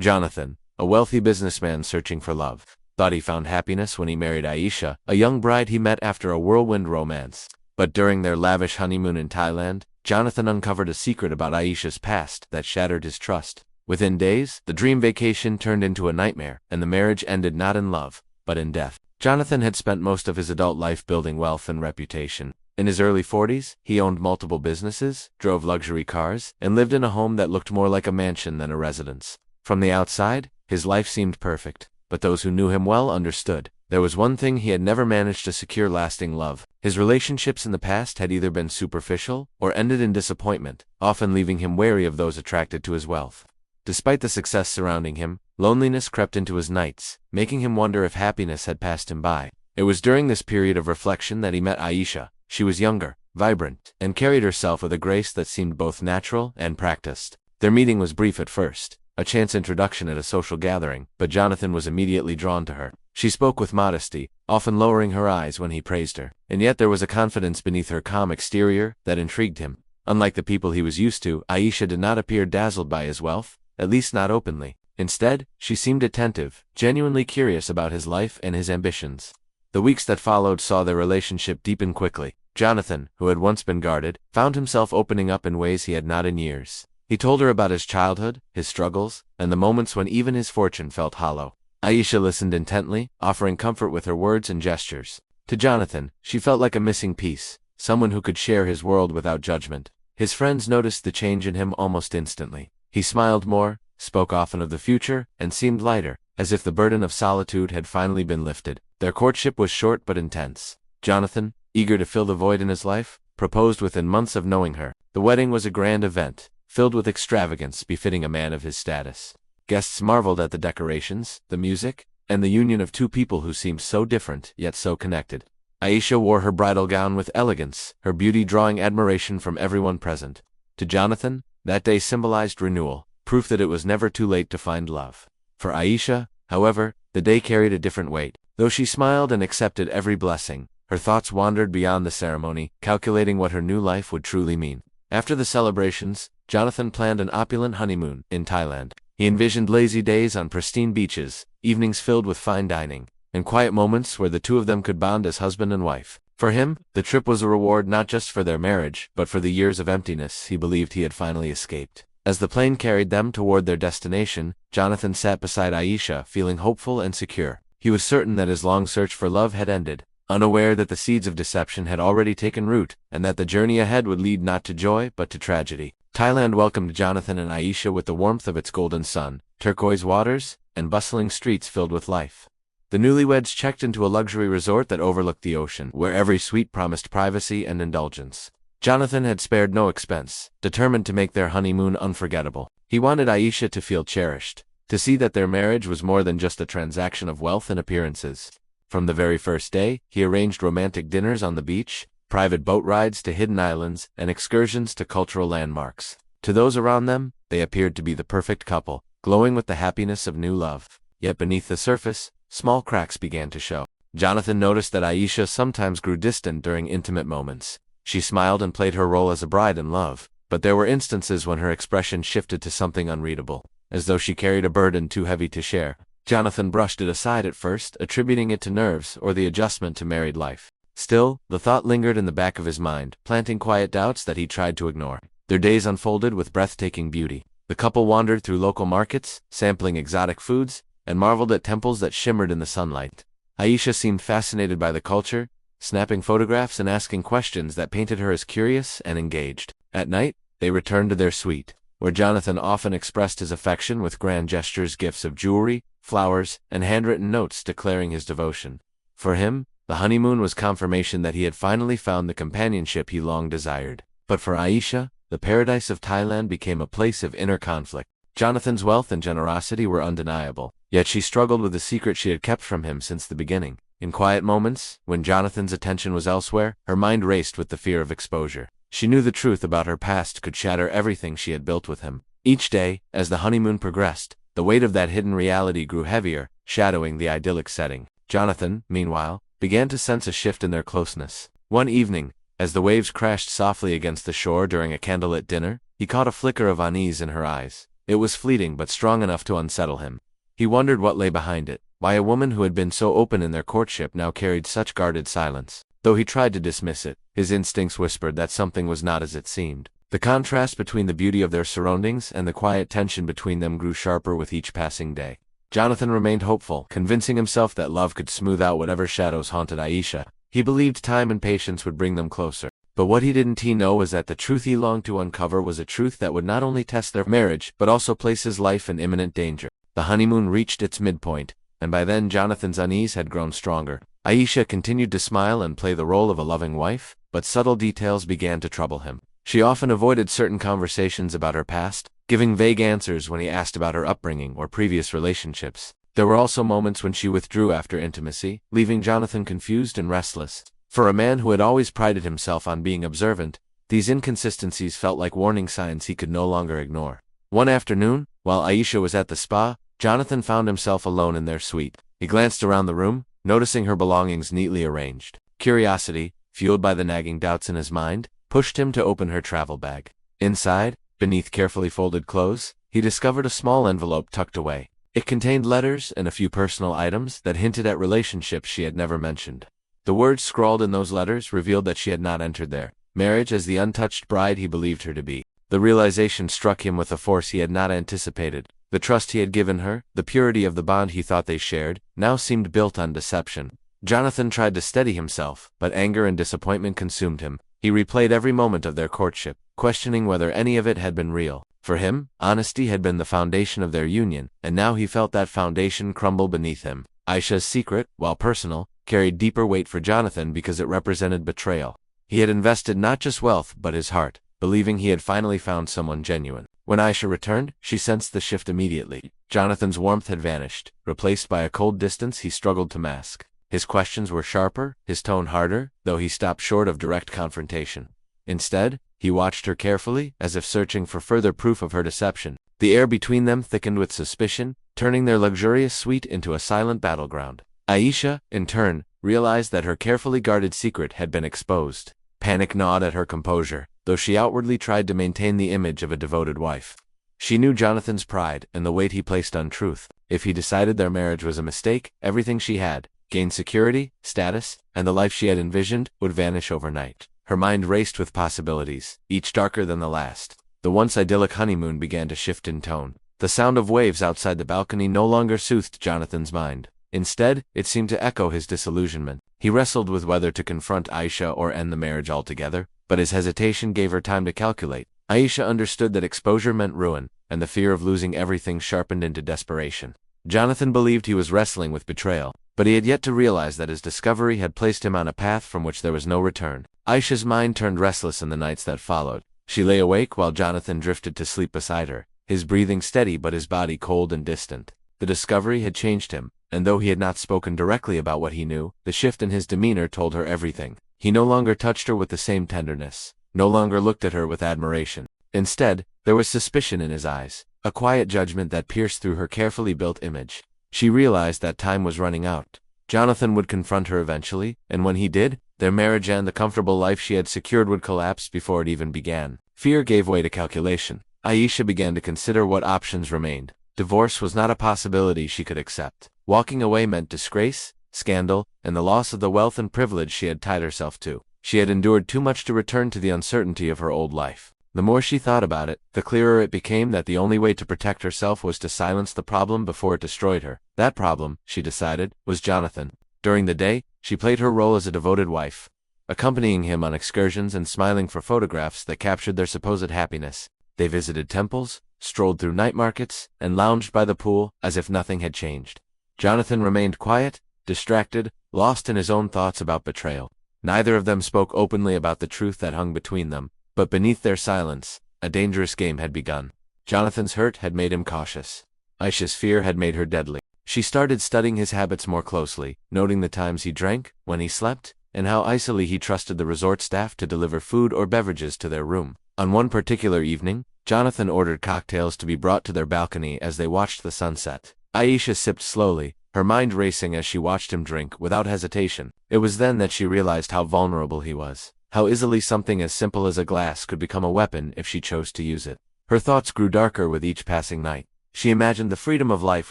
Jonathan, a wealthy businessman searching for love, thought he found happiness when he married Aisha, a young bride he met after a whirlwind romance. But during their lavish honeymoon in Thailand, Jonathan uncovered a secret about Aisha's past that shattered his trust. Within days, the dream vacation turned into a nightmare, and the marriage ended not in love, but in death. Jonathan had spent most of his adult life building wealth and reputation. In his early 40s, he owned multiple businesses, drove luxury cars, and lived in a home that looked more like a mansion than a residence. From the outside, his life seemed perfect, but those who knew him well understood. There was one thing he had never managed to secure: lasting love. His relationships in the past had either been superficial or ended in disappointment, often leaving him wary of those attracted to his wealth. Despite the success surrounding him, loneliness crept into his nights, making him wonder if happiness had passed him by. It was during this period of reflection that he met Aisha. She was younger, vibrant, and carried herself with a grace that seemed both natural and practiced. Their meeting was brief at first, a chance introduction at a social gathering, but Jonathan was immediately drawn to her. She spoke with modesty, often lowering her eyes when he praised her, and yet there was a confidence beneath her calm exterior that intrigued him. Unlike the people he was used to, Aisha did not appear dazzled by his wealth, at least not openly. Instead, she seemed attentive, genuinely curious about his life and his ambitions. The weeks that followed saw their relationship deepen quickly. Jonathan, who had once been guarded, found himself opening up in ways he had not in years. He told her about his childhood, his struggles, and the moments when even his fortune felt hollow. Aisha listened intently, offering comfort with her words and gestures. To Jonathan, she felt like a missing piece, someone who could share his world without judgment. His friends noticed the change in him almost instantly. He smiled more, spoke often of the future, and seemed lighter, as if the burden of solitude had finally been lifted. Their courtship was short but intense. Jonathan, eager to fill the void in his life, proposed within months of knowing her. The wedding was a grand event, filled with extravagance befitting a man of his status. Guests marveled at the decorations, the music, and the union of two people who seemed so different yet so connected. Aisha wore her bridal gown with elegance, her beauty drawing admiration from everyone present. To Jonathan, that day symbolized renewal, proof that it was never too late to find love. For Aisha, however, the day carried a different weight. Though she smiled and accepted every blessing, her thoughts wandered beyond the ceremony, calculating what her new life would truly mean. After the celebrations, Jonathan planned an opulent honeymoon in Thailand. He envisioned lazy days on pristine beaches, evenings filled with fine dining, and quiet moments where the two of them could bond as husband and wife. For him, the trip was a reward not just for their marriage, but for the years of emptiness he believed he had finally escaped. As the plane carried them toward their destination, Jonathan sat beside Aisha, feeling hopeful and secure. He was certain that his long search for love had ended, unaware that the seeds of deception had already taken root, and that the journey ahead would lead not to joy but to tragedy. Thailand welcomed Jonathan and Aisha with the warmth of its golden sun, turquoise waters, and bustling streets filled with life. The newlyweds checked into a luxury resort that overlooked the ocean, where every suite promised privacy and indulgence. Jonathan had spared no expense, determined to make their honeymoon unforgettable. He wanted Aisha to feel cherished, to see that their marriage was more than just a transaction of wealth and appearances. From the very first day, he arranged romantic dinners on the beach, private boat rides to hidden islands, and excursions to cultural landmarks. To those around them, they appeared to be the perfect couple, glowing with the happiness of new love. Yet beneath the surface, small cracks began to show. Jonathan noticed that Aisha sometimes grew distant during intimate moments. She smiled and played her role as a bride in love, but there were instances when her expression shifted to something unreadable, as though she carried a burden too heavy to share. Jonathan brushed it aside at first, attributing it to nerves or the adjustment to married life. Still, the thought lingered in the back of his mind, planting quiet doubts that he tried to ignore. Their days unfolded with breathtaking beauty. The couple wandered through local markets, sampling exotic foods, and marveled at temples that shimmered in the sunlight. Aisha seemed fascinated by the culture, snapping photographs and asking questions that painted her as curious and engaged. At night, they returned to their suite, where Jonathan often expressed his affection with grand gestures, gifts of jewelry, flowers, and handwritten notes declaring his devotion. For him, the honeymoon was confirmation that he had finally found the companionship he long desired. But for Aisha, the paradise of Thailand became a place of inner conflict. Jonathan's wealth and generosity were undeniable, yet she struggled with the secret she had kept from him since the beginning. In quiet moments, when Jonathan's attention was elsewhere, her mind raced with the fear of exposure. She knew the truth about her past could shatter everything she had built with him. Each day, as the honeymoon progressed, the weight of that hidden reality grew heavier, shadowing the idyllic setting. Jonathan, meanwhile, began to sense a shift in their closeness. One evening, as the waves crashed softly against the shore during a candlelit dinner, he caught a flicker of unease in her eyes. It was fleeting but strong enough to unsettle him. He wondered what lay behind it, why a woman who had been so open in their courtship now carried such guarded silence. Though he tried to dismiss it, his instincts whispered that something was not as it seemed. The contrast between the beauty of their surroundings and the quiet tension between them grew sharper with each passing day. Jonathan remained hopeful, convincing himself that love could smooth out whatever shadows haunted Aisha. He believed time and patience would bring them closer. But what he didn't know was that the truth he longed to uncover was a truth that would not only test their marriage, but also place his life in imminent danger. The honeymoon reached its midpoint, and by then Jonathan's unease had grown stronger. Aisha continued to smile and play the role of a loving wife, but subtle details began to trouble him. She often avoided certain conversations about her past, giving vague answers when he asked about her upbringing or previous relationships. There were also moments when she withdrew after intimacy, leaving Jonathan confused and restless. For a man who had always prided himself on being observant, these inconsistencies felt like warning signs he could no longer ignore. One afternoon, while Aisha was at the spa, Jonathan found himself alone in their suite. He glanced around the room, noticing her belongings neatly arranged. Curiosity, fueled by the nagging doubts in his mind, pushed him to open her travel bag. Inside, beneath carefully folded clothes, he discovered a small envelope tucked away. It contained letters and a few personal items that hinted at relationships she had never mentioned. The words scrawled in those letters revealed that she had not entered their marriage as the untouched bride he believed her to be. The realization struck him with a force he had not anticipated. The trust he had given her, the purity of the bond he thought they shared, now seemed built on deception. Jonathan tried to steady himself, but anger and disappointment consumed him. He replayed every moment of their courtship, questioning whether any of it had been real. For him, honesty had been the foundation of their union, and now he felt that foundation crumble beneath him. Aisha's secret, while personal, carried deeper weight for Jonathan because it represented betrayal. He had invested not just wealth but his heart, believing he had finally found someone genuine. When Aisha returned, she sensed the shift immediately. Jonathan's warmth had vanished, replaced by a cold distance he struggled to mask. His questions were sharper, his tone harder, though he stopped short of direct confrontation. Instead, he watched her carefully, as if searching for further proof of her deception. The air between them thickened with suspicion, turning their luxurious suite into a silent battleground. Aisha, in turn, realized that her carefully guarded secret had been exposed. Panic gnawed at her composure, though she outwardly tried to maintain the image of a devoted wife. She knew Jonathan's pride and the weight he placed on truth. If he decided their marriage was a mistake, everything she had gained security, status, and the life she had envisioned would vanish overnight. Her mind raced with possibilities, each darker than the last. The once idyllic honeymoon began to shift in tone. The sound of waves outside the balcony no longer soothed Jonathan's mind. Instead, it seemed to echo his disillusionment. He wrestled with whether to confront Aisha or end the marriage altogether, but his hesitation gave her time to calculate. Aisha understood that exposure meant ruin, and the fear of losing everything sharpened into desperation. Jonathan believed he was wrestling with betrayal, but he had yet to realize that his discovery had placed him on a path from which there was no return. Aisha's mind turned restless in the nights that followed. She lay awake while Jonathan drifted to sleep beside her, his breathing steady but his body cold and distant. The discovery had changed him, and though he had not spoken directly about what he knew, the shift in his demeanor told her everything. He no longer touched her with the same tenderness, no longer looked at her with admiration. Instead, there was suspicion in his eyes, a quiet judgment that pierced through her carefully built image. She realized that time was running out. Jonathan would confront her eventually, and when he did, their marriage and the comfortable life she had secured would collapse before it even began. Fear gave way to calculation. Aisha began to consider what options remained. Divorce was not a possibility she could accept. Walking away meant disgrace, scandal, and the loss of the wealth and privilege she had tied herself to. She had endured too much to return to the uncertainty of her old life. The more she thought about it, the clearer it became that the only way to protect herself was to silence the problem before it destroyed her. That problem, she decided, was Jonathan. During the day, she played her role as a devoted wife, accompanying him on excursions and smiling for photographs that captured their supposed happiness. They visited temples, strolled through night markets, and lounged by the pool as if nothing had changed. Jonathan remained quiet, distracted, lost in his own thoughts about betrayal. Neither of them spoke openly about the truth that hung between them, but beneath their silence, a dangerous game had begun. Jonathan's hurt had made him cautious. Aisha's fear had made her deadly. She started studying his habits more closely, noting the times he drank, when he slept, and how icily he trusted the resort staff to deliver food or beverages to their room. On one particular evening, Jonathan ordered cocktails to be brought to their balcony as they watched the sunset. Aisha sipped slowly, her mind racing as she watched him drink without hesitation. It was then that she realized how vulnerable he was, how easily something as simple as a glass could become a weapon if she chose to use it. Her thoughts grew darker with each passing night. She imagined the freedom of life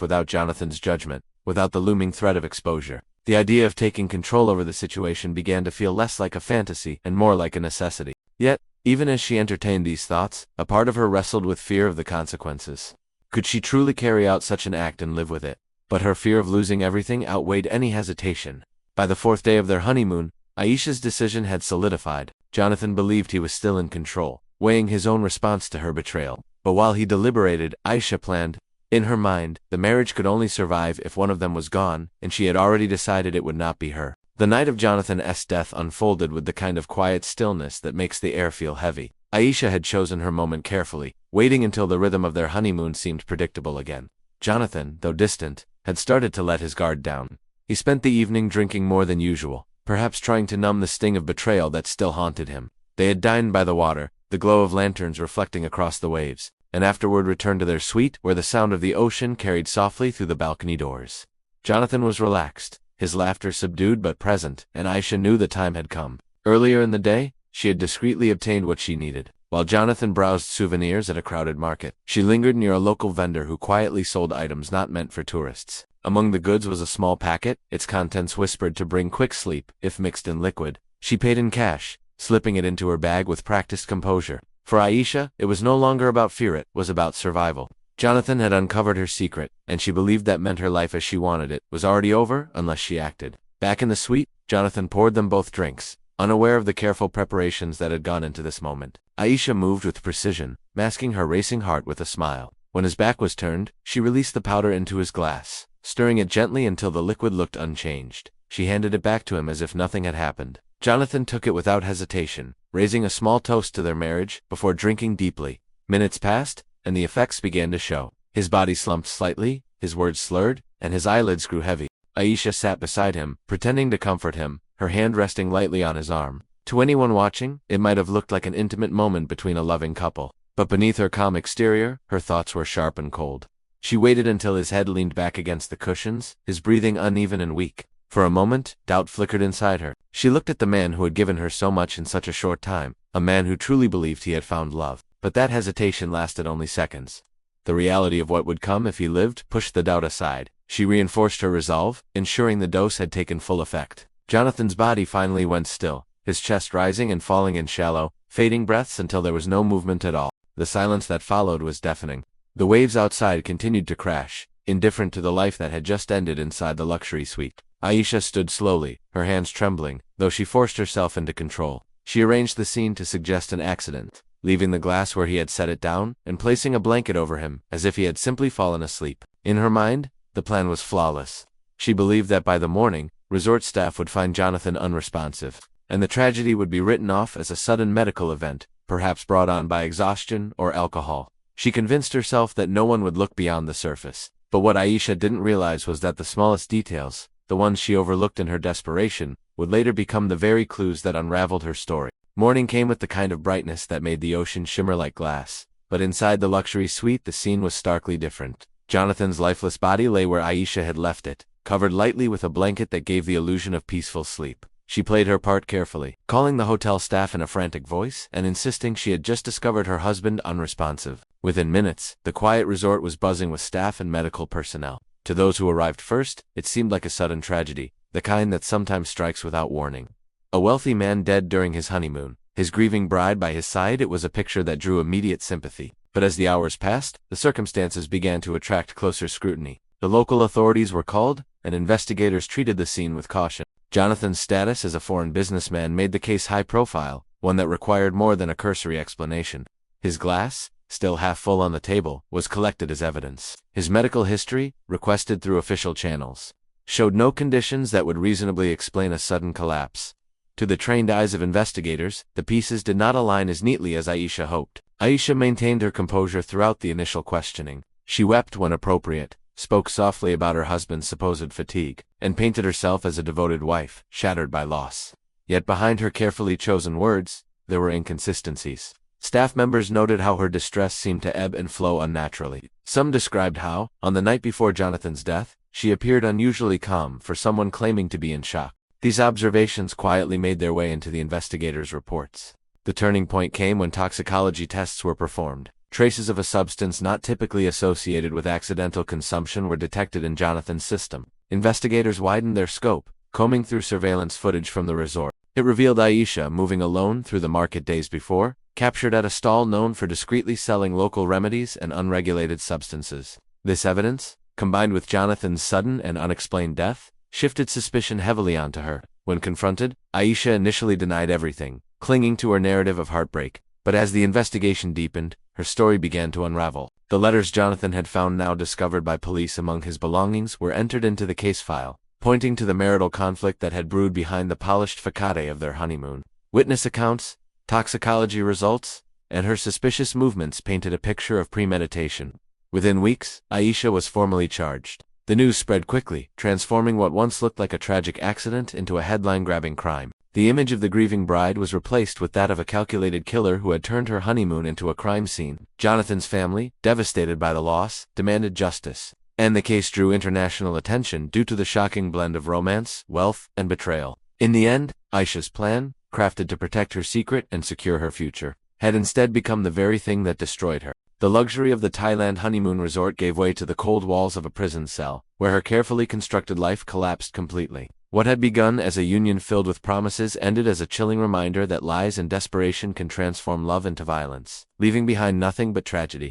without Jonathan's judgment, without the looming threat of exposure. The idea of taking control over the situation began to feel less like a fantasy and more like a necessity. Yet, even as she entertained these thoughts, a part of her wrestled with fear of the consequences. Could she truly carry out such an act and live with it? But her fear of losing everything outweighed any hesitation. By the 4th day of their honeymoon, Aisha's decision had solidified. Jonathan believed he was still in control, weighing his own response to her betrayal. But while he deliberated, Aisha planned. In her mind, the marriage could only survive if one of them was gone, and she had already decided it would not be her. The night of Jonathan's death unfolded with the kind of quiet stillness that makes the air feel heavy. Aisha had chosen her moment carefully, waiting until the rhythm of their honeymoon seemed predictable again. Jonathan, though distant, had started to let his guard down. He spent the evening drinking more than usual, perhaps trying to numb the sting of betrayal that still haunted him. They had dined by the water, the glow of lanterns reflecting across the waves, and afterward returned to their suite where the sound of the ocean carried softly through the balcony doors. Jonathan was relaxed, his laughter subdued but present, and Aisha knew the time had come. Earlier in the day, she had discreetly obtained what she needed. While Jonathan browsed souvenirs at a crowded market, she lingered near a local vendor who quietly sold items not meant for tourists. Among the goods was a small packet, its contents whispered to bring quick sleep, if mixed in liquid. She paid in cash, slipping it into her bag with practiced composure. For Aisha, it was no longer about fear, it was about survival. Jonathan had uncovered her secret, and she believed that meant her life as she wanted it was already over unless she acted. Back in the suite, Jonathan poured them both drinks, unaware of the careful preparations that had gone into this moment. Aisha moved with precision, masking her racing heart with a smile. When his back was turned, she released the powder into his glass, stirring it gently until the liquid looked unchanged. She handed it back to him as if nothing had happened. Jonathan took it without hesitation, raising a small toast to their marriage before drinking deeply. Minutes passed, and the effects began to show. His body slumped slightly, his words slurred, and his eyelids grew heavy. Aisha sat beside him, pretending to comfort him, her hand resting lightly on his arm. To anyone watching, it might have looked like an intimate moment between a loving couple. But beneath her calm exterior, her thoughts were sharp and cold. She waited until his head leaned back against the cushions, his breathing uneven and weak. For a moment, doubt flickered inside her. She looked at the man who had given her so much in such a short time, a man who truly believed he had found love. But that hesitation lasted only seconds. The reality of what would come if he lived pushed the doubt aside. She reinforced her resolve, ensuring the dose had taken full effect. Jonathan's body finally went still, his chest rising and falling in shallow, fading breaths until there was no movement at all. The silence that followed was deafening. The waves outside continued to crash, indifferent to the life that had just ended inside the luxury suite. Aisha stood slowly, her hands trembling, though she forced herself into control. She arranged the scene to suggest an accident, leaving the glass where he had set it down, and placing a blanket over him, as if he had simply fallen asleep. In her mind, the plan was flawless. She believed that by the morning, resort staff would find Jonathan unresponsive, and the tragedy would be written off as a sudden medical event, perhaps brought on by exhaustion or alcohol. She convinced herself that no one would look beyond the surface. But what Aisha didn't realize was that the smallest details, the ones she overlooked in her desperation, would later become the very clues that unraveled her story. Morning came with the kind of brightness that made the ocean shimmer like glass. But inside the luxury suite, the scene was starkly different. Jonathan's lifeless body lay where Aisha had left it, covered lightly with a blanket that gave the illusion of peaceful sleep. She played her part carefully, calling the hotel staff in a frantic voice and insisting she had just discovered her husband unresponsive. Within minutes, the quiet resort was buzzing with staff and medical personnel. To those who arrived first, it seemed like a sudden tragedy, the kind that sometimes strikes without warning. A wealthy man dead during his honeymoon, his grieving bride by his side. It was a picture that drew immediate sympathy. But as the hours passed, the circumstances began to attract closer scrutiny. The local authorities were called, and investigators treated the scene with caution. Jonathan's status as a foreign businessman made the case high profile, one that required more than a cursory explanation. His glass, still half full on the table, was collected as evidence. His medical history, requested through official channels, showed no conditions that would reasonably explain a sudden collapse. To the trained eyes of investigators, the pieces did not align as neatly as Aisha hoped. Aisha maintained her composure throughout the initial questioning. She wept when appropriate, spoke softly about her husband's supposed fatigue, and painted herself as a devoted wife, shattered by loss. Yet behind her carefully chosen words, there were inconsistencies. Staff members noted how her distress seemed to ebb and flow unnaturally. Some described how, on the night before Jonathan's death, she appeared unusually calm for someone claiming to be in shock. These observations quietly made their way into the investigators' reports. The turning point came when toxicology tests were performed. Traces of a substance not typically associated with accidental consumption were detected in Jonathan's system. Investigators widened their scope, combing through surveillance footage from the resort. It revealed Aisha moving alone through the market days before, captured at a stall known for discreetly selling local remedies and unregulated substances. This evidence, combined with Jonathan's sudden and unexplained death, shifted suspicion heavily onto her. When confronted, Aisha initially denied everything, clinging to her narrative of heartbreak. But as the investigation deepened, her story began to unravel. The letters Jonathan had found, now discovered by police among his belongings, were entered into the case file, pointing to the marital conflict that had brewed behind the polished facade of their honeymoon. Witness accounts, toxicology results, and her suspicious movements painted a picture of premeditation. Within weeks, Aisha was formally charged. The news spread quickly, transforming what once looked like a tragic accident into a headline-grabbing crime. The image of the grieving bride was replaced with that of a calculated killer who had turned her honeymoon into a crime scene. Jonathan's family, devastated by the loss, demanded justice, and the case drew international attention due to the shocking blend of romance, wealth, and betrayal. In the end, Aisha's plan, crafted to protect her secret and secure her future, had instead become the very thing that destroyed her. The luxury of the Thailand honeymoon resort gave way to the cold walls of a prison cell, where her carefully constructed life collapsed completely. What had begun as a union filled with promises ended as a chilling reminder that lies and desperation can transform love into violence, leaving behind nothing but tragedy.